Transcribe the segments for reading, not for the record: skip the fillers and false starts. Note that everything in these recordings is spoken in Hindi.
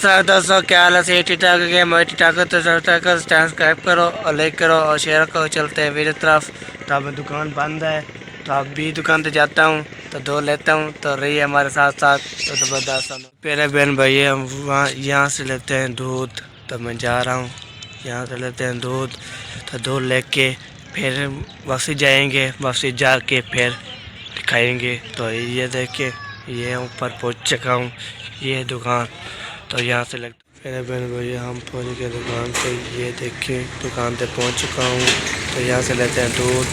नमस्कार दोस्तों, क्या हाल है? से ठीक ठाक है। मैं ठीक ठाक तो सब्सक्राइब करो और लाइक करो और शेयर करो। चलते हैं मेरी तरफ। तो अब दुकान बंद है, तो अब भी दुकान पे जाता हूँ तो धो लेता हूँ। तो रही हमारे साथ साथ तो ज़बरदस्त। मेरे बहन भाई हम वहाँ यहाँ से लेते हैं दूध। तो मैं जा रहा हूँ, यहाँ से लेते हैं दूध। तो दूध लेके फिर वापसी जाएंगे, वापसी जाके फिर दिखाएंगे। तो ये देखे, ये ऊपर पहुँच चुका हूँ, ये दुकान। तो यहाँ से लगता मेरे बहन भैया हम पहुँच गए दुकान पे। ये देखें दुकान पे पहुँच चुका हूँ। तो यहाँ से लेते हैं दूध,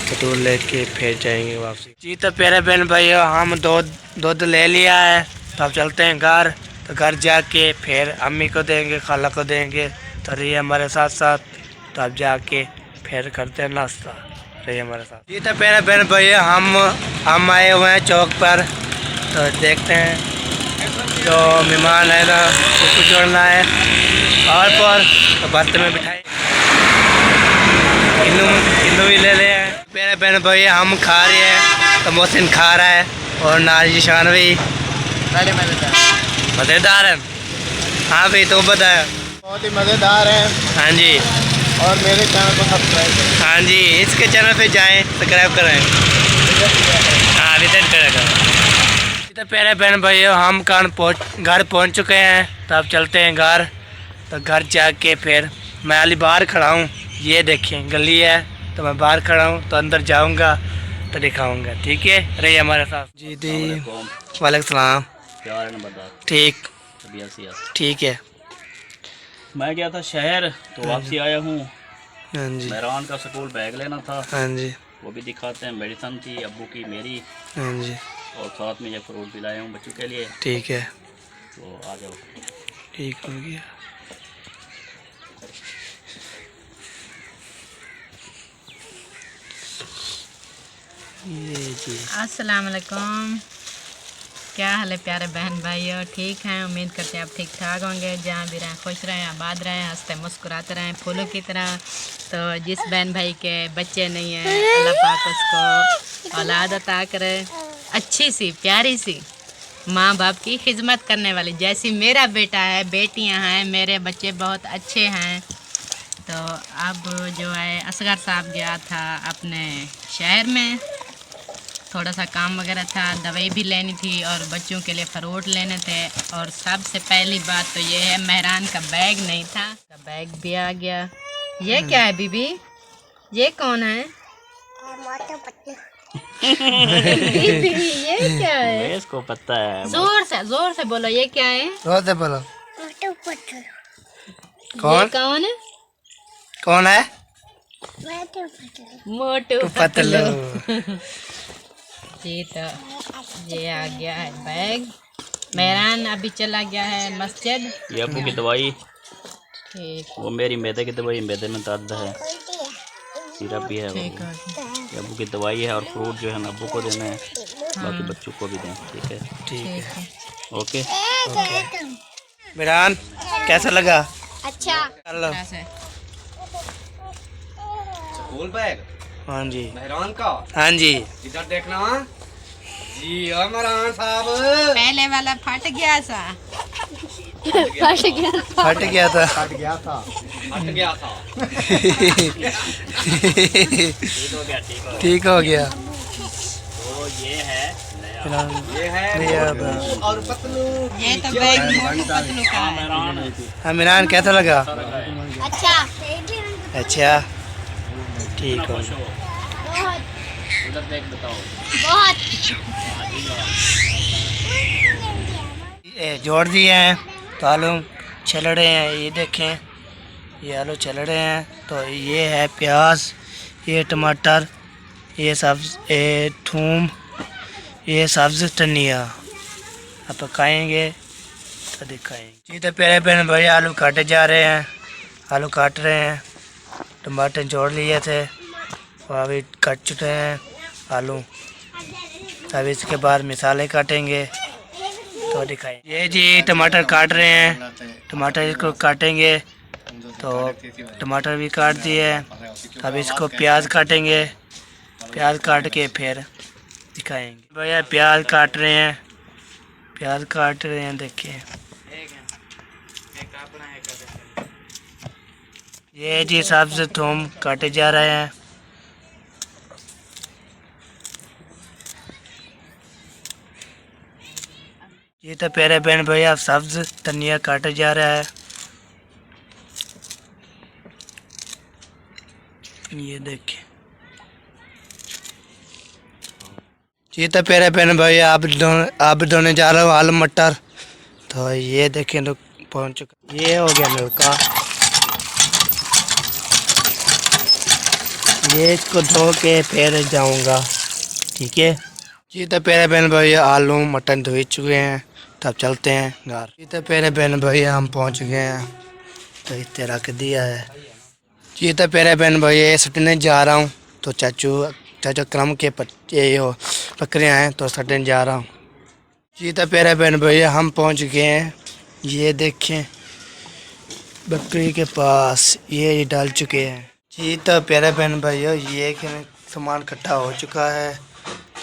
तो दूध लेके फिर जाएंगे वापसी। जी तो प्यारे बहन भैया हम दूध ले लिया है। तो अब चलते हैं घर। तो घर जाके फिर अम्मी को देंगे, खाला को देंगे। तो रही हमारे साथ साथ। तो अब जाके फिर करते हैं नाश्ता, रही हमारे साथ। जी तो प्यारे बहन भैया हम आए हुए हैं चौक पर। तो देखते हैं जो मेहमान है ना उसको जोड़ना है और पर तो बर्तन में बिठाए। इन्नू भी ले ले हैं। मेरे बहन भैया हम खा रहे हैं, तो मोहसिन खा रहा है और नाजिशान भी मज़ेदार है। हाँ भाई तो बताया, बहुत ही मज़ेदार है। हाँ जी, और मेरे चैनल को सब्सक्राइब करें। हाँ जी, इसके चैनल पे जाएं, सब्सक्राइब करें। हाँ विजिट करेगा। तो प्यारे बहन भैया हम घर पहुंच चुके हैं। तो अब चलते हैं घर। तो घर जाके फिर मैं अली बाहर खड़ा हूँ, ये देखें गली है। तो मैं बाहर खड़ा हूँ, तो अंदर जाऊँगा तो दिखाऊँगा। ठीक है, रहिए हमारे साथ। जी दी वालेकुम सलाम। ठीक ठीक है। मैं गया था शहर, तो वापसी आया हूँ। हाँ जी, मेहरान का स्कूल बैग लेना था, हाँ जी, वो भी दिखाते हैं। मेडिसन थी अब्बू की, मेरी, हाँ जी, और साथ में ये फ्रूट भी लाया हूँ बच्चों के लिए। ठीक है, तो आ जाओ। ठीक हो गया। ये जी अस्सलाम वालेकुम, क्या हाल है प्यारे बहन भाइयों? ठीक हैं, उम्मीद करते हैं आप ठीक ठाक होंगे। जहाँ भी रहें खुश रहें, आबाद रहें, हंसते मुस्कुराते रहें फूलों की तरह। तो जिस बहन भाई के बच्चे नहीं हैं, अल्लाह पाक उसको औलाद अता करे, अच्छी सी प्यारी सी माँ बाप की खिदमत करने वाली, जैसी मेरा बेटा है, बेटियाँ हैं, मेरे बच्चे बहुत अच्छे हैं। तो अब जो है असगर साहब गया था अपने शहर में, थोड़ा सा काम वगैरह था, दवाई भी लेनी थी और बच्चों के लिए फ्रूट लेने थे। और सबसे पहली बात तो ये है, मेहरान का बैग नहीं था, का बैग भी आ गया। ये क्या है बीबी? ये कौन है? बीबी ये क्या है? इसको पता है। जोर से बोलो, ये क्या है? जोर से बोलो। ये कौन है? कौन है? मोटू पतलू। जी तो ये आ गया है बैग। मेहरान अभी चला गया है मस्जिद। ये अब्बू की दवाई, ठीक वो मेरी मैदे की दवाई, मैदे में दर्द है, सिरप भी है। ठीक वो है, ये अब्बू की दवाई है, और फ्रूट जो है ना अब्बू को देना है, बाकी हाँ। बच्चों को भी दें। ठीक है, ठीक ठीक है, है। ओके। मेहरान कैसा लगा? अच्छा। हेलो। ऐसे स्कूल बैग हाँ जी, मेहरान का। हाँ जी, इधर देखना जी। मेहरान साहब, पहले वाला फट गया सा। फट गया था। हट गया था, हट गया था। ठीक हो गया। तो ये है ये है नया और पतलू। ये तो बैग मोटू पतलू का है। मेहरान। हाँ मेहरान कैसा लगा? अच्छा। अच्छा, ठीक हो। उधर देख बताओ। बहुत। ये जोड़ दिए हैं तो आलू चल रहे हैं। ये देखें, ये आलू चल रहे हैं। तो ये है प्याज, ये टमाटर, ये सब्ज, ये थूम, ये सब्ज धनिया। अब पकाएंगे तो दिखाएंगे। जी तो प्यारे बहन भाई आलू काटे जा रहे हैं, आलू काट रहे हैं। टमाटर जोड़ लिए थे और अभी कट चुके हैं आलू। अब इसके बाद मसाले काटेंगे तो दिखाएंगे। ये जी टमाटर काट रहे हैं, टमाटर इसको काटेंगे। तो टमाटर भी काट दिए। अब इसको प्याज काटेंगे, प्याज काट के फिर दिखाएंगे। भैया प्याज काट रहे हैं, प्याज काट रहे हैं, देखिए ये जी सब्ज थूम काटे जा रहे हैं। ये तो प्यारे बहन भैया सब्ज धनिया काटे जा रहा है। ये देखिए। ये तो प्यारे बहन भैया आप धोने जा रहे हो आलू मटर। तो ये देखिए लोग पहुंच चुका। ये हो गया नलका। ये इसको धो के फिर जाऊंगा। ठीक है जी। तो प्यारे बहन भैया आलू मटन धो चुके हैं। तब चलते हैं घर। जी तो प्यारे बहन भैया हम पहुंच गए हैं। तो इतने रख दिया है। जी तो प्यारे बहन भैया सटने जा रहा हूँ। तो चाचू क्रम के बकरियाँ हैं तो सटने जा रहा हूँ। जी तो प्यारे बहन भैया हम पहुंच गए हैं। ये देखें बकरी के पास ये डाल चुके हैं। जी तो प्यारे बहन भैया ये सामान इकट्ठा हो चुका है।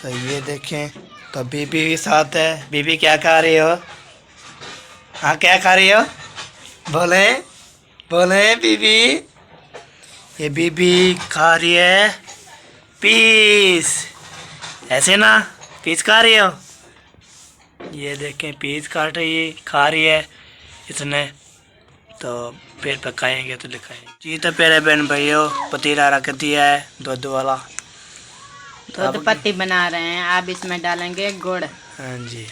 तो ये देखें। तो बीबी भी साथ है। बीबी क्या खा रही हो? हाँ क्या खा रही हो? बोले बोले बीबी। ये बीबी खा रही है पीस। ऐसे ना पीस खा रही हो। ये देखें पीस काट रही खा रही है इसने। तो फिर पकाएंगे तो दिखाएंगे। जी तो प्यारे बहन भाइयों पतीला रख दिया है दूध वाला। दूध पत्ती बना रहे हैं। अब इसमें डालेंगे गुड़। हाँ जी।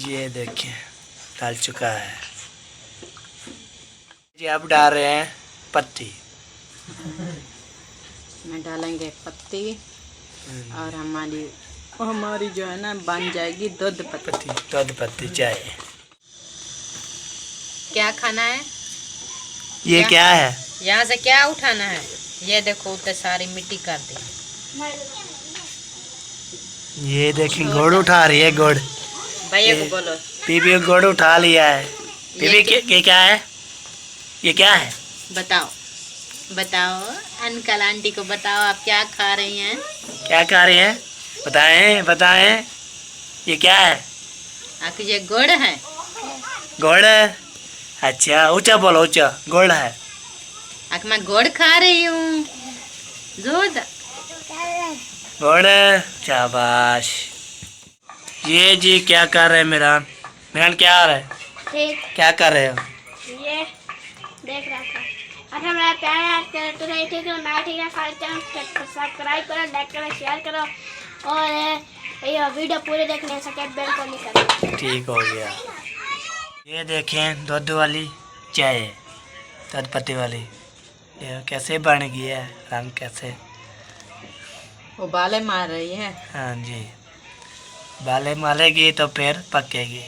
ये देखिए डाल चुका है जी। अब डाल रहे हैं पत्ती। इसमें डालेंगे पत्ती और हमारी जो है ना बन जाएगी दूध पत्ती। दूध पत्ती चाय। क्या खाना है? ये क्या है? यहाँ से क्या उठाना है? ये देखो उतने सारी मिट्टी कर दी। ये देखिए गुड़ उठा रही है। गुड़ भैया को बोलो। बीबी गुड़ उठा लिया है। बीबी ये क्या है? ये क्या है? बताओ बताओ अंकल आंटी को बताओ आप क्या खा रही हैं? क्या खा रही हैं? बताएं बताएं। ये क्या है? आपकी ये गुड़ है। गुड़? अच्छा ऊंचा बोलो ऊंचा। गुड़ है। आख मैं गुड़ खा रही हूँ। दूध गुड़। शाबाश। ये जी क्या कर रहे हैं मेरान? मेरान क्या आ रहा है? ठीक। क्या कर रहे हो? ये देख रहा था। अच्छा मेरा प्यार याद करो तो नहीं ठीक है। मैं ठीक है खाली सब्सक्राइब करो लाइक करो शेयर करो और ये वीडियो पूरे देखने से बेल को नहीं करना। ठीक हो गया। ये देखें दूध वाली चाय दूध पत्ती वाली। ये कैसे बन गई है? रंग कैसे उबाले मार रही है। हाँ जी बाले मालेगी तो फिर पकेगी।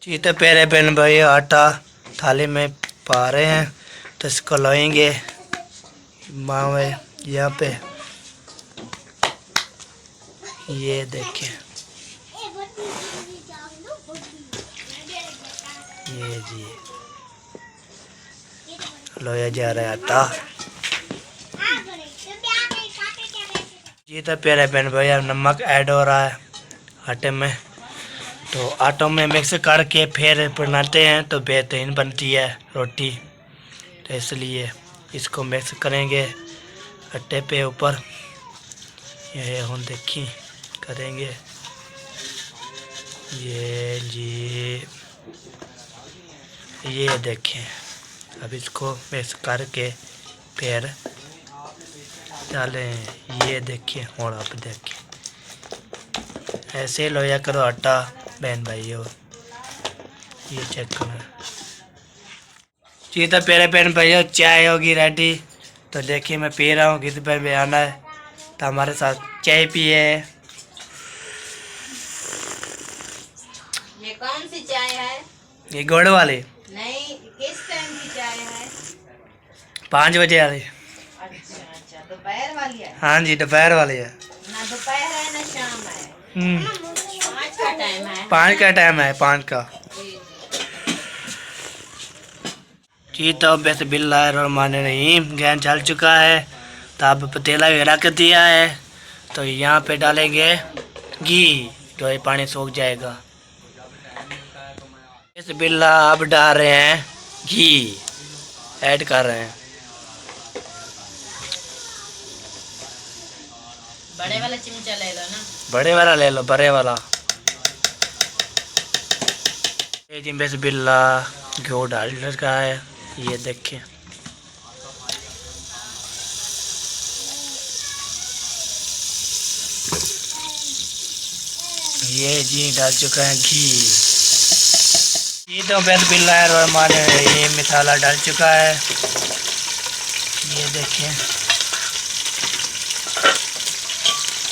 जी तो प्यारे बहन भाई आटा थाली में पा रहे हैं। तो इसको लाएंगे मावे यहाँ पे। ये देखें ये जी लोया जा रहा है आटा। जी तो प्यारे बहन भैया नमक ऐड हो रहा है आटे में। तो आटों में मिक्स करके फिर बनाते हैं तो बेहतरीन बनती है रोटी। तो इसलिए इसको मिक्स करेंगे आटे पे ऊपर। ये हम देखिए करेंगे। ये जी ये देखें। अब इसको मिक्स करके फिर डालें। ये देखिए और आप देखिए ऐसे लोया करो आटा बहन भाइयों। ये चेक करो। जी तो प्यारे बहन भाइयों चाय होगी रेडी। तो देखिए मैं पी रहा हूँ। किसी पर भी आना है तो हमारे साथ चाय पिए। ये कौन सी चाय है? ये गुड़ वाली नहीं किस टाइम की चाय है? 5 बजे वाली। अच्छा अच्छा दोपहर वाली है। हाँ जी दोपहर वाली है। ना दोपहर है ना शाम है। 5 का टाइम है। 5 का टाइम है 5 का। जी तो वैसे बिस्मिल्लाहिर्रहमानिर्रहीम गैस जल चुका है। तो अब पतीला भी रख दिया है। तो यहाँ पे डालेंगे घी। तो ये पानी सूख जाएगा। इस बिल्ला अब डाल रहे हैं घी, ऐड कर रहे हैं। बड़े वाला चिमचा ले लो ना। बड़े वाला ले लो, बड़े वाला। ये जी बस बिल्ला घी डाल रखा है, ये देखिए। ये जी डाल चुका है घी। ये तो बेद बिल्ला है और हमारे ये मसाला डाल चुका है, ये देखिए।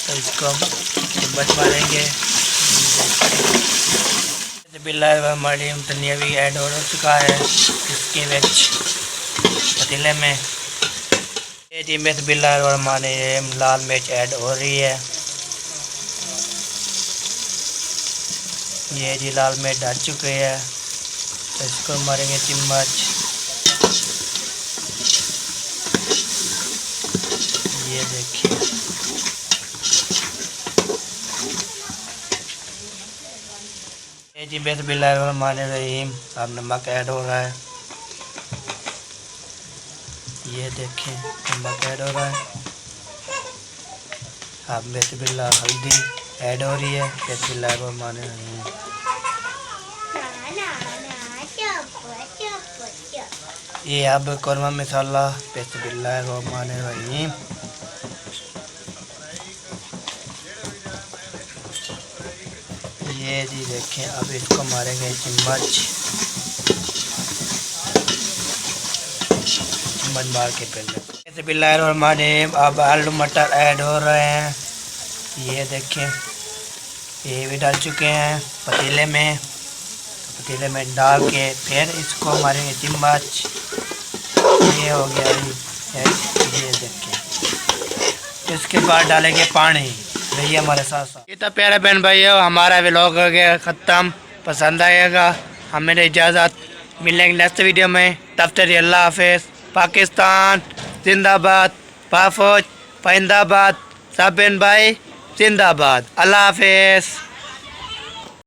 तो इसको बच मारेंगे। बिल्ला हमारी धनिया भी ऐड हो चुका है इसके पतीले में। ये जी मिर्च बिल्ला और हमारे लाल मिर्च ऐड हो रही है। ये जी लाल मिर्च डाल चुके हैं, तो इसको मारेंगे चम्मच। ये देखिए, ये जी बिस्मिल्लाहिर्रहमानिर्रहीम। अब नमक ऐड हो रहा है, ये देखें नमक ऐड हो रहा है। अब बिस्मिल्लाह हल्दी ऐड हो रही है। बिस्मिल्लाहिर्रहमानिर्रहीम। ये अब कौरमा मसाला। बिस्मिल्लाहिर्रहमानिर्रहीम। ये जी देखें, अब इसको मारेंगे चम्मच मार के पहले। बिस्मिल्लाहिर्रहमानिर्रहीम। अब आलू मटर ऐड हो रहे हैं, ये देखें। ये भी डाल चुके हैं पतीले में। पतीले में डाल के फिर इसको मारेंगे चम्मच। ये हो गया, ये देखें। इसके बाद डालेंगे पानी। रहिए हमारे साथ साथ। ये तो प्यारे बहन भाइयों, हमारा व्लॉग हो गया ख़त्म। पसंद आएगा हमें इजाज़त, मिलेंगे नेक्स्ट वीडियो में। तब तक अल्लाह हाफिज़। पाकिस्तान जिंदाबाद, पाफौज पाइंदाबाद, सब बहन भाई जिंदाबाद। अल्लाह हाफिज़।